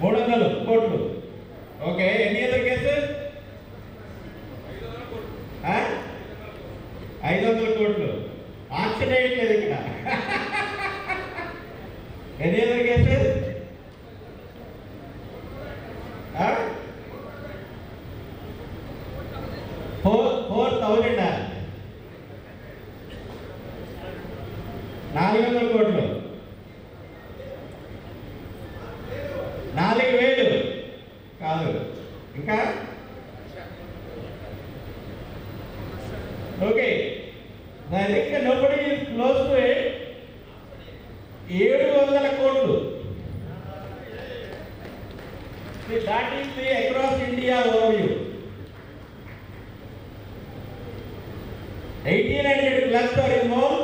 300 కోట్లు. ఓకే, ఎన్ని other cases? 500 కోట్లు. ఆక్షన్ వేయట్లేదు ఇక్కడ. ఎన్ని అదర్ కేసెస్? 4,000 400 కోట్లు. 4,000 కాదు, ఇంకా okay. I think nobody is close to it. 700 కోట్లు. That is the across India overview. 1,800 plus or more.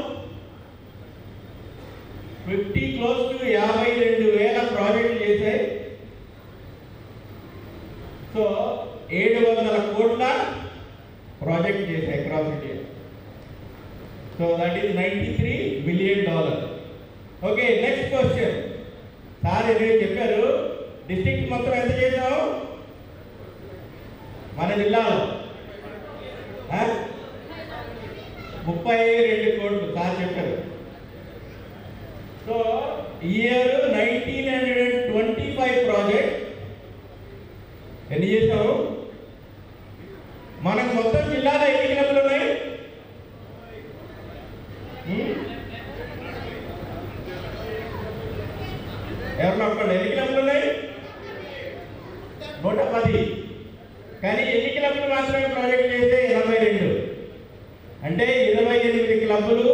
50 close to 52,000 ప్రాజెక్టులు చేశాయి. సో 700 కోట్ల ప్రాజెక్ట్ చేశాయి across India. So that is $93 billion. Okay, next question. Sir ఏదైతే చెప్పారు, district మొత్తం ఎంత చేసావు మన జిల్లాలో? 32 కోట్లు సార్ చెప్పారు. సో ఇయర్ 1925 ప్రాజెక్ట్ ఎన్ని చేసావు? మనకు మొత్తం జిల్లాలో ఎన్ని క్లబ్లు ఉన్నాయి? ఎవరిలో ఒక్కళ్ళు ఎన్ని క్లబ్లు ఉన్నాయి? 110. కానీ ఎన్ని క్లబ్లు మాత్రమే ప్రాజెక్ట్ చేస్తే 82. అంటే 28 క్లబ్లు.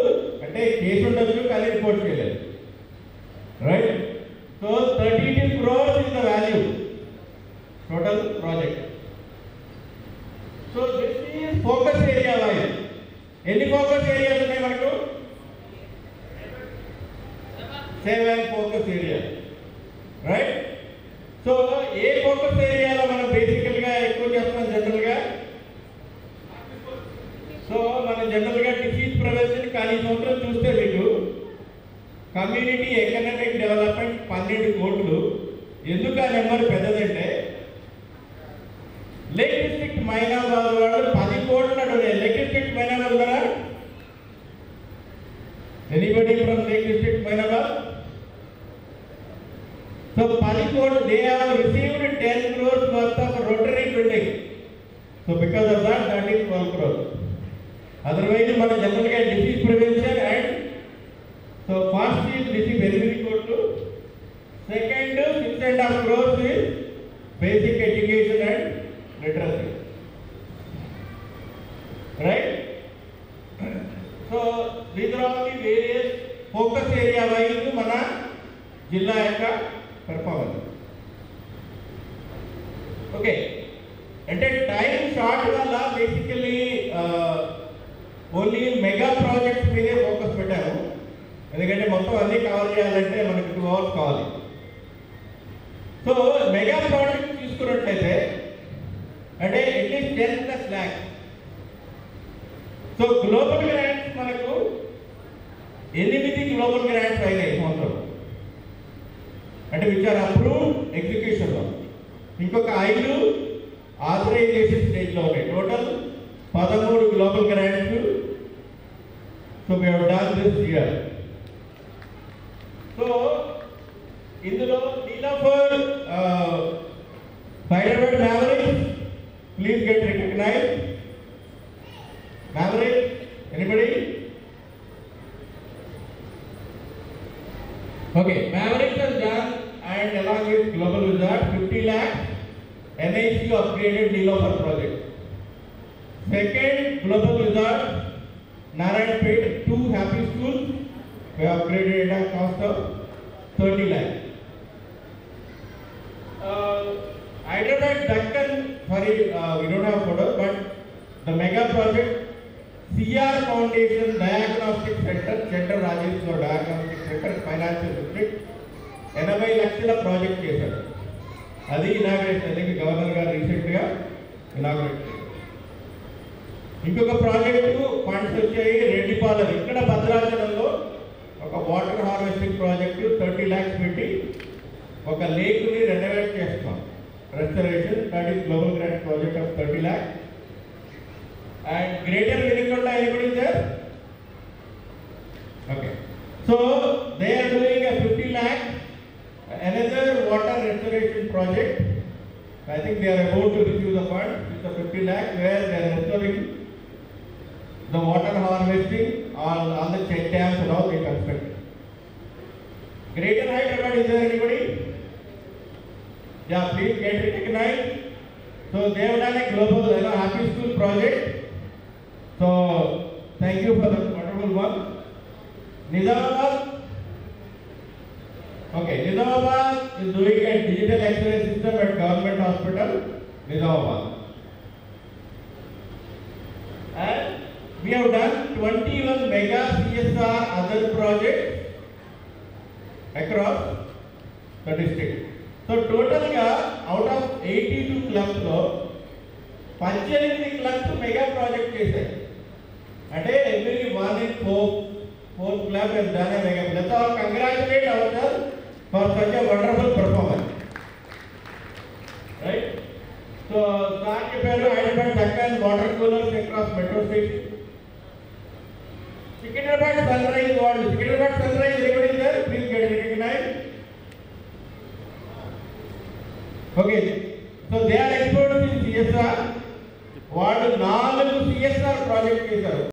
అంటే కేసు ఉండొచ్చు కానీ రిపోర్ట్ చేయలేదు. Right. So 32 crores is the value total project. So this is focus area wise. ఎన్ని ఫోకస్ ఏరియాస్ ఉన్నాయి మనకు? 7 focus area. Right. So a focus ఏరియాలో మనం బేసికల్గా ఎక్కువ చేస్తున్నాం జనరల్గా? సో మనం జనరల్గా డిసీజ్ ప్రివెన్షన్. కానీ ఈ సంవత్సరం చూస్తే మీకు కమ్యూనిటీ ఎకనామిక్ డెవలప్మెంట్ 12 కోట్లు. ఎందుకు ఆ నెంబర్ పెద్దదంటే లేక్ డిస్ట్రిక్ట్ మైనాబాద్ వాళ్ళు 10 కోట్లు అడుగుతాయి. లేక్ డిస్ట్రిక్ట్ మైనాబాద్ కదా? Anybody from lake district Moinabad? So 10 కోట్లు. They have received 10 crores worth of rotary building. So because of that is 12 crores. Otherwise మన జనరల్గా disease prevention and so first is disease 8 కోట్లు. Second 6.5 crores is basic education and literacy. Right? So these are all the various focus area wise మన జిల్లా యొక్క performance. Okay, అంటే time short వల్ల basically only mega projects మీదే focus పెట్టాము. ఎందుకంటే మొత్తం అన్నీ కవర్ చేయాలంటే మనకి 2 hours కావాలి. సో మెగా ప్రాజెక్ట్ తీసుకున్నట్లయితే అంటే at least 10+ lakhs. So global grants మనకు 8 గ్లోబల్ గ్రాంట్స్ అయినాయి సంవత్సరం. అంటే విచ్ ఆర్ అప్రూవ్డ్ ఎగ్జిక్యూషన్లో. ఇంకొక 5 ఆథరైజేషన్ స్టేజ్లో ఉన్నాయి. Total 13 global grants. So we have done this year. So ఇందులో Niloufer Hyderabad Mavericks, please get recognized. Mavericks, anybody? Okay, Mavericks has done, and along with Global Wizard, 50 lakhs NIC upgraded Neelofer project. Second, Global Wizard, Narayanpet, 2 happy schools, we upgraded at a cost of 30 lakhs. Hyderabad Deccan, sorry, we don't have photos, but the mega project, CR Foundation Diagnostic Center Rajeshwar Diagnostic Center, Financial District, 80 లక్షల project చేశారు. అది inauguration. అది governor గారు రీసెంట్గా inaugurate చేశారు. ఇంకొక project funds వచ్చాయి. రెడ్డిపాలెం, ఇక్కడ భద్రాచలంలో ఒక వాటర్ హార్వెస్టింగ్ ప్రాజెక్టు 30 lakhs పెట్టి ఒక లేక్ని రెనోవేట్ చేస్తున్నాం. Restoration, that is global grant project of 30 lakhs. And Greater Vinikonda, anybody there? Okay. So they are doing a 50 lakh, another water restoration project. I think they are about to receive the fund. It's a 50 lakh where they are restoring the water harvesting, all the check dams and all they construct. Greater Hyderabad, is there anybody? Yeah, please get recognized. So they have done a global happy school project. So thank you for the wonderful work. Nizamabad. Okay, Nizamabad is doing a digital X-ray system at Government Hospital, Nizamabad. And we have done 21 mega CSR other projects across the district. So total ga out of 82 clubs lo 18 clubs mega project chesaru. Ante every one in four club has done a mega. Let's all congratulate ourselves for such a wonderful performance. Right? So start cheparu Hyderabad Deccan water coolers across metro station. Secunderabad Sunrise World. Secunderabad Sunrise, everybody there? Please get recognized. Okay. So they are experts in CSR. వాళ్ళు 4 CSR project చేశారు.